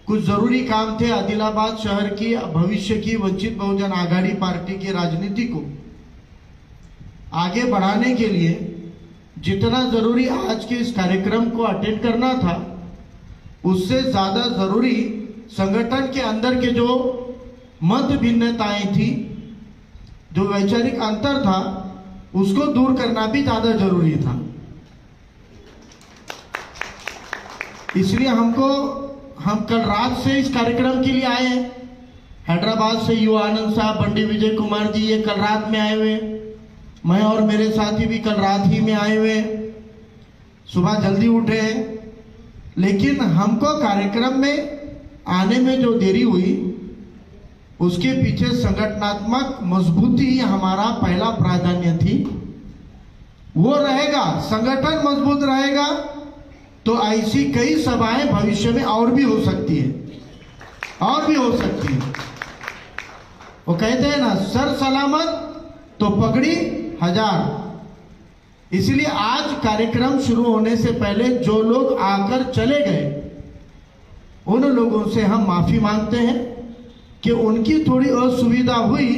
कुछ जरूरी काम थे आदिलाबाद शहर की भविष्य की वंचित बहुजन आघाड़ी पार्टी की राजनीति को आगे बढ़ाने के लिए जितना जरूरी आज के इस कार्यक्रम को अटेंड करना था, उससे ज्यादा जरूरी संगठन के अंदर के जो मत भिन्नताएं थी, जो वैचारिक अंतर था, उसको दूर करना भी ज्यादा जरूरी था। इसलिए हम कल रात से इस कार्यक्रम के लिए आए हैं। हैदराबाद से युवा आनंद साहब, पंडित विजय कुमार जी ये कल रात में आए हुए, मैं और मेरे साथी भी कल रात ही में आए हुए, सुबह जल्दी उठे हैं। लेकिन हमको कार्यक्रम में आने में जो देरी हुई, उसके पीछे संगठनात्मक मजबूती ही हमारा पहला प्राधान्य थी। वो रहेगा, संगठन मजबूत रहेगा तो ऐसी कई सभाएं भविष्य में और भी हो सकती है, और भी हो सकती है। वो कहते हैं ना, सर सलामत तो पगड़ी हजार। इसलिए आज कार्यक्रम शुरू होने से पहले जो लोग आकर चले गए, उन लोगों से हम माफी मांगते हैं कि उनकी थोड़ी असुविधा हुई,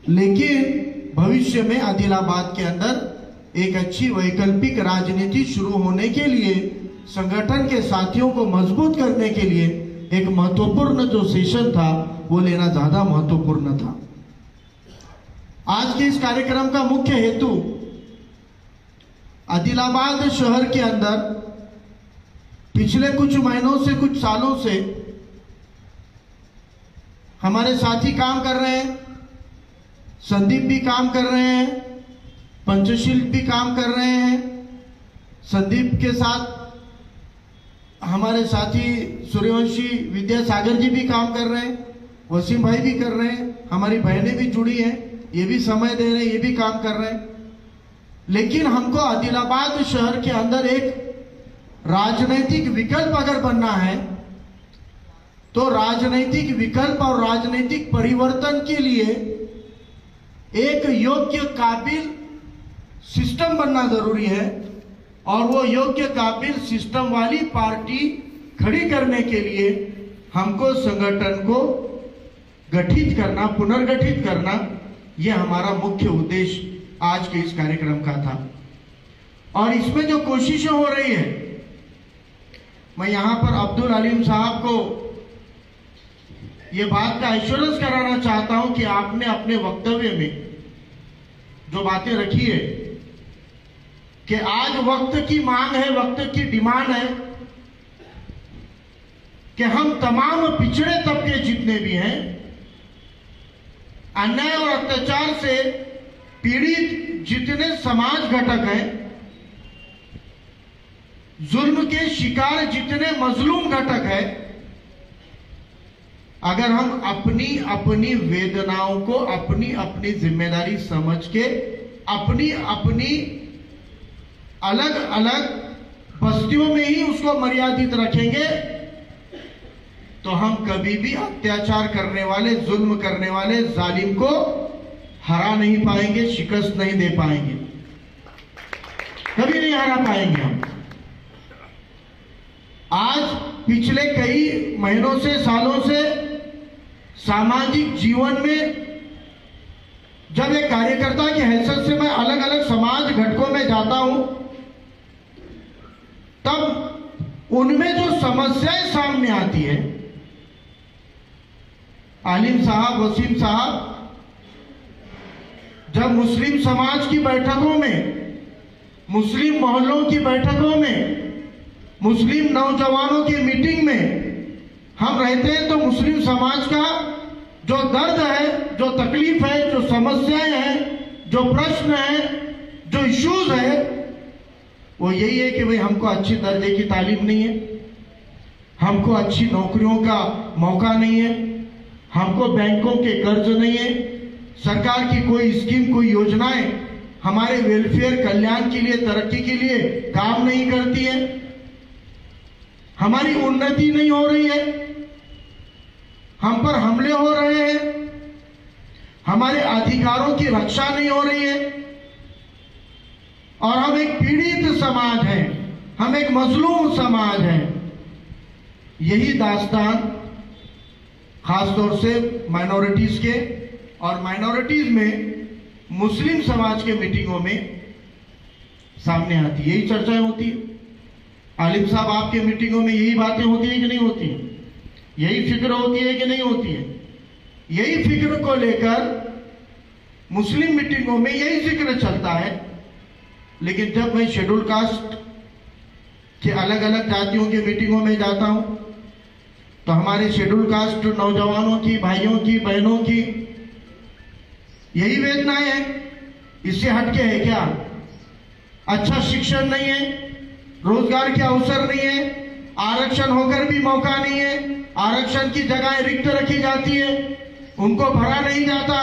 लेकिन भविष्य में आदिलाबाद के अंदर एक अच्छी वैकल्पिक राजनीति शुरू होने के लिए, संगठन के साथियों को मजबूत करने के लिए एक महत्वपूर्ण जो सेशन था वो लेना ज्यादा महत्वपूर्ण था। आज के इस कार्यक्रम का मुख्य हेतु आदिलाबाद शहर के अंदर पिछले कुछ महीनों से, कुछ सालों से हमारे साथी काम कर रहे हैं, संदीप भी काम कर रहे हैं, पंचशील भी काम कर रहे हैं। संदीप के साथ हमारे साथी सूर्यवंशी विद्यासागर जी भी काम कर रहे हैं, वसीम भाई भी कर रहे हैं, हमारी बहनें भी जुड़ी हैं, ये भी समय दे रहे हैं, ये भी काम कर रहे हैं। लेकिन हमको आदिलाबाद शहर के अंदर एक राजनीतिक विकल्प अगर बनना है, तो राजनीतिक विकल्प और राजनीतिक परिवर्तन के लिए एक योग्य काबिल सिस्टम बनना जरूरी है। और वो योग्य काबिल सिस्टम वाली पार्टी खड़ी करने के लिए हमको संगठन को गठित करना, पुनर्गठित करना, यह हमारा मुख्य उद्देश्य आज के इस कार्यक्रम का था। और इसमें जो कोशिशें हो रही है, मैं यहां पर अब्दुल अलीम साहब को यह बात का एश्योरेंस कराना चाहता हूं कि आपने अपने वक्तव्य में जो बातें रखी है कि आज वक्त की मांग है, वक्त की डिमांड है कि हम तमाम पिछड़े तबके जितने भी हैं, अन्याय और अत्याचार से पीड़ित जितने समाज घटक हैं, जुल्म के शिकार जितने मजलूम घटक हैं, अगर हम अपनी अपनी वेदनाओं को अपनी अपनी जिम्मेदारी समझ के अपनी अपनी अलग अलग बस्तियों में ही उसको मर्यादित रखेंगे, तो हम कभी भी अत्याचार करने वाले, जुल्म करने वाले जालिम को हरा नहीं पाएंगे, शिकस्त नहीं दे पाएंगे, कभी नहीं हरा पाएंगे हम। आज पिछले कई महीनों से, सालों से सामाजिक जीवन में जब एक कार्यकर्ता की हैसियत से मैं अलग अलग समाज घटकों में जाता हूं, तब उनमें जो समस्याएं सामने आती है, आलिम साहब, वसीम साहब, जब मुस्लिम समाज की बैठकों में, मुस्लिम मोहल्लों की बैठकों में, मुस्लिम नौजवानों की मीटिंग में हम रहते हैं, तो मुस्लिम समाज का जो दर्द है, जो तकलीफ है, जो समस्याएं हैं, जो प्रश्न है, जो इश्यूज है, वो यही है कि भाई हमको अच्छी दर्जे की तालीम नहीं है, हमको अच्छी नौकरियों का मौका नहीं है, हमको बैंकों के कर्ज नहीं है, सरकार की कोई स्कीम, कोई योजनाएं हमारे वेलफेयर, कल्याण के लिए, तरक्की के लिए काम नहीं करती है, हमारी उन्नति नहीं हो रही है, हम पर हमले हो रहे हैं, हमारे अधिकारों की रक्षा नहीं हो रही है, और हम एक पीड़ित समाज हैं, हम एक मजलूम समाज हैं। यही दास्तान खासतौर से माइनॉरिटीज के और माइनॉरिटीज में मुस्लिम समाज के मीटिंगों में सामने आती है, यही चर्चाएं होती है। आलिम साहब आपके मीटिंगों में यही बातें होती है कि नहीं होती है? यही फिक्र होती है कि नहीं होती है? यही फिक्र को लेकर मुस्लिम मीटिंगों में यही जिक्र चलता है। लेकिन जब मैं शेड्यूल कास्ट के अलग अलग जातियों की मीटिंगों में जाता हूं तो हमारे शेड्यूल कास्ट नौजवानों की, भाइयों की, बहनों की यही वेदनाएं हैं। इससे हटके है क्या? अच्छा शिक्षण नहीं है, रोजगार के अवसर नहीं है, आरक्षण होकर भी मौका नहीं है, आरक्षण की जगहें रिक्त रखी जाती है, उनको भरा नहीं जाता,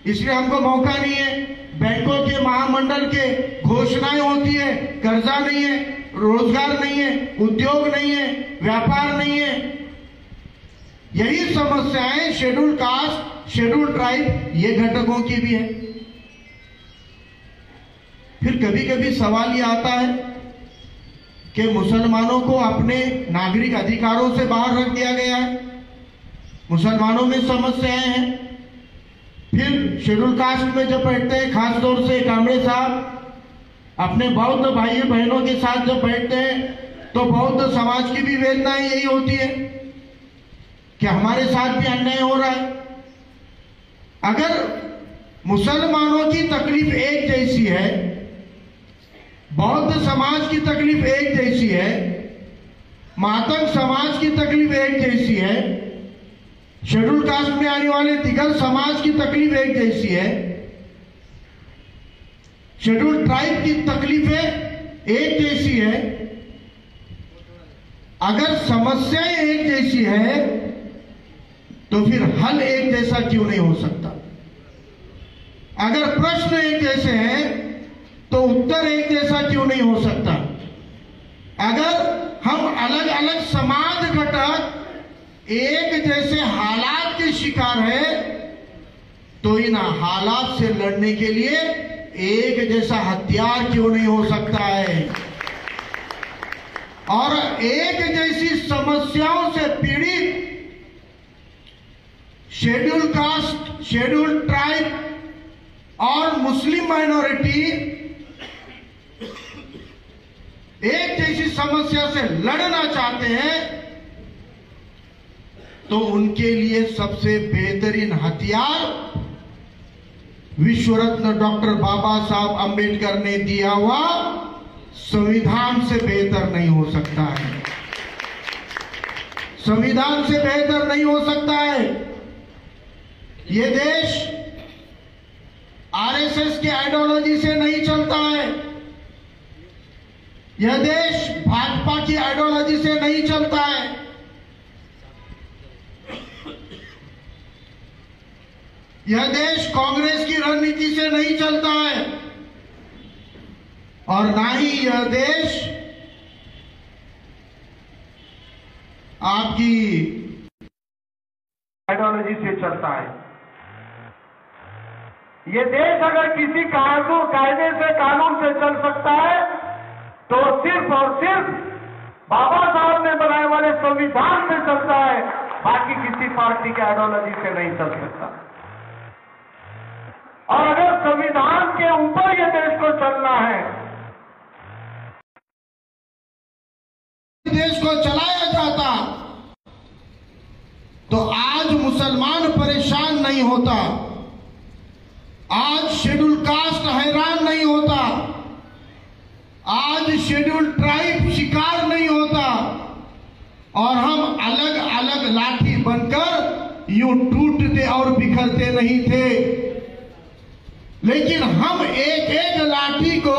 इसलिए हमको मौका नहीं है। बैंकों के महामंडल के घोषणाएं होती है, कर्जा नहीं है, रोजगार नहीं है, उद्योग नहीं है, व्यापार नहीं है। यही समस्याएं शेड्यूल कास्ट, शेड्यूल ट्राइब ये घटकों की भी है। फिर कभी कभी सवाल ये आता है कि मुसलमानों को अपने नागरिक अधिकारों से बाहर रख दिया गया है, मुसलमानों में समस्याएं हैं। फिर शेड्यूल कास्ट में जब बैठते हैं, खासतौर से कामड़े साहब अपने बौद्ध भाई बहनों के साथ जब बैठते हैं तो बौद्ध समाज की भी वेदनाएं यही होती है कि हमारे साथ भी अन्याय हो रहा है। अगर मुसलमानों की तकलीफ एक जैसी है, बौद्ध समाज की तकलीफ एक जैसी है, मातंग समाज की तकलीफ एक जैसी है, शेड्यूल कास्ट में आने वाले दिगर समाज की तकलीफ एक जैसी है, शेड्यूल ट्राइब की तकलीफें एक जैसी है, अगर समस्याएं एक जैसी है तो फिर हल एक जैसा क्यों नहीं हो सकता? अगर प्रश्न एक जैसे हैं तो उत्तर एक जैसा क्यों नहीं हो सकता? अगर हम अलग अलग समाज घटक एक जैसे हालात के शिकार है तो इन हालात से लड़ने के लिए एक जैसा हथियार क्यों नहीं हो सकता है? और एक जैसी समस्याओं से पीड़ित शेड्यूल कास्ट, शेड्यूल ट्राइब और मुस्लिम माइनॉरिटी एक जैसी समस्या से लड़ना चाहते हैं तो उनके लिए सबसे बेहतरीन हथियार विश्व रत्न डॉक्टर बाबा साहब अंबेडकर ने दिया हुआ संविधान से बेहतर नहीं हो सकता है। संविधान से बेहतर नहीं हो सकता है। यह देश आरएसएस की आइडियोलॉजी से नहीं चलता है। यह देश भाजपा की आइडियोलॉजी से नहीं चलता है। यह देश कांग्रेस की रणनीति से नहीं चलता है और ना ही यह देश आपकी आइडियोलॉजी से चलता है। ये देश अगर किसी कायदे से, कानून से चल सकता है तो सिर्फ और सिर्फ बाबा साहब ने बनाए वाले संविधान से चलता है, बाकी किसी पार्टी के आइडियोलॉजी से नहीं चल सकता। और अगर संविधान के ऊपर ये देश को चलना है, देश को चलाया जाता तो आज मुसलमान परेशान नहीं होता, आज शेड्यूल कास्ट हैरान नहीं होता, आज शेड्यूल ट्राइब शिकार नहीं होता और हम अलग अलग लाठी बनकर यूं टूटते और बिखरते नहीं थे। लेकिन हम एक एक लाठी को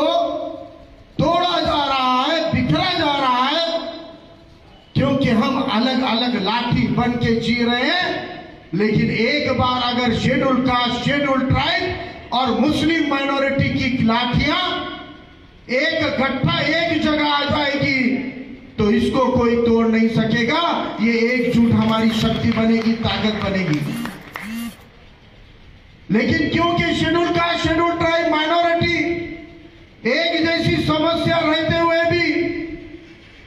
तोड़ा जा रहा है, बिखरा जा रहा है, क्योंकि हम अलग अलग लाठी बन के जी रहे हैं। लेकिन एक बार अगर शेड्यूल कास्ट, शेड्यूल ट्राइब और मुस्लिम माइनॉरिटी की लाठियां एक इकट्ठा एक जगह आ जाएगी तो इसको कोई तोड़ नहीं सकेगा। ये एकजुट हमारी शक्ति बनेगी, ताकत बनेगी। लेकिन क्योंकि schedule caste, schedule tribe, minority एक जैसी समस्या रहते हुए भी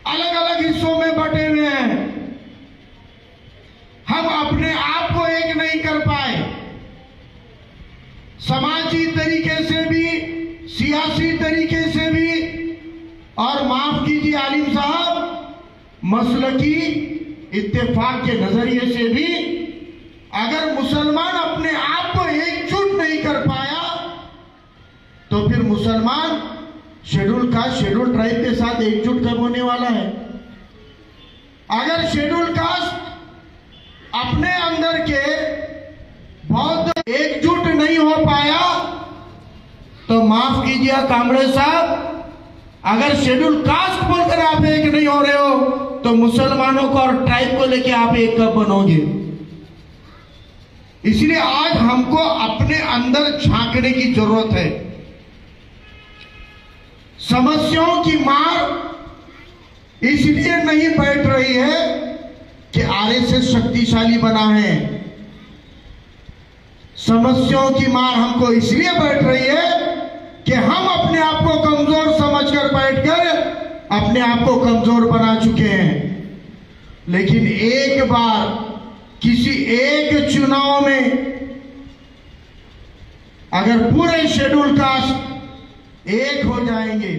अलग अलग हिस्सों में बटे हुए हैं, मसलकी इत्तेफाक के नजरिए से भी अगर मुसलमान अपने आप को एकजुट नहीं कर पाया तो फिर मुसलमान शेड्यूल कास्ट शेड्यूल ट्राइब के साथ एकजुट कब होने वाला है? अगर शेड्यूल कास्ट अपने अंदर के बौद्ध एकजुट नहीं हो पाया तो माफ कीजिए कामरे साहब, अगर शेड्यूल कास्ट बोलकर आप एक नहीं हो रहे हो तो मुसलमानों को और ट्राइब को लेके आप एक कब बनोगे? इसलिए आज हमको अपने अंदर झांकने की जरूरत है। समस्याओं की मार इसलिए नहीं बैठ रही है कि आरएसएस शक्तिशाली बना है, समस्याओं की मार हमको इसलिए बैठ रही है कि हम अपने आप को कमजोर समझकर बैठकर अपने आप को कमजोर बना चुके हैं। लेकिन एक बार किसी एक चुनाव में अगर पूरे शेड्यूल कास्ट एक हो जाएंगे